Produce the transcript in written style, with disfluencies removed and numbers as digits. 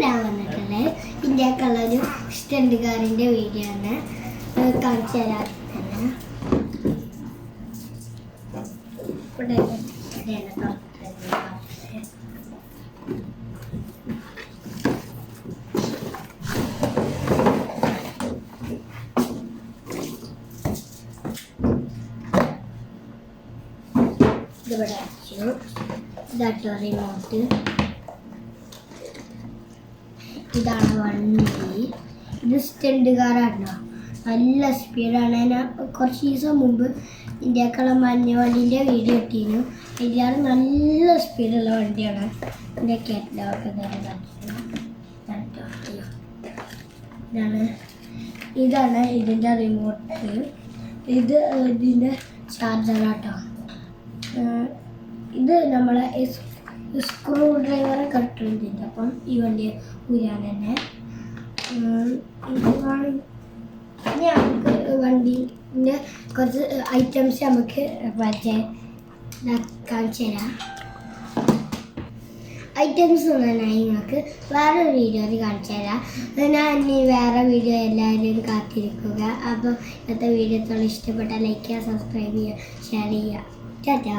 ഞാൻ വന്നിട്ടുള്ളത് ഇന്ത്യക്കുള്ളൊരു സ്റ്റണ്ടുകാരൻ്റെ വീഡിയോ ആണ് കാണിച്ചു തരാൻ തന്നെ. ഇതിവിടെ വെച്ചു. ഇതാട്ടോ റിമോട്ട്. ഇതാണ് വണ്ടി. ഇത് സ്റ്റണ്ടുകാരാണോ, നല്ല സ്പീഡാണ്. ഞാൻ കുറച്ച് ദിവസം മുമ്പ് ഇന്ത്യക്കുള്ള മഞ്ഞ വണ്ടീൻ്റെ വീഡിയോ ഇട്ടിരുന്നു. എല്ലാവരും നല്ല സ്പീഡുള്ള വണ്ടിയാണ്. എൻ്റെ കേരളമൊക്കെ ഇതാണ് ഇതിൻ്റെ റിമോട്ട്. ഇത് ഇതിൻ്റെ ചാർജറാട്ടോ. ഇത് നമ്മളെ സ്ക്രൂ ഡ്രൈവർ കട്ടുന്നുണ്ട്. അപ്പം ഈ വണ്ടി ഊരാൻ തന്നെ നമുക്ക് വണ്ടീൻ്റെ കുറച്ച് ഐറ്റംസ് നമുക്ക് കാണിച്ചു തരാം. ഐറ്റംസ് ഒന്നും നിങ്ങൾക്ക് വേറൊരു വീഡിയോയിൽ കാണിച്ചു തരാം. ഞാൻ ഇനി വേറെ വീഡിയോ എല്ലാവരും കാത്തിരിക്കുക. അപ്പോൾ ഇന്നത്തെ വീഡിയോ ഇഷ്ടപ്പെട്ടാൽ ലൈക്ക് ചെയ്യുക, സബ്സ്ക്രൈബ് ചെയ്യുക, ഷെയർ ചെയ്യുക. ടാറ്റാ.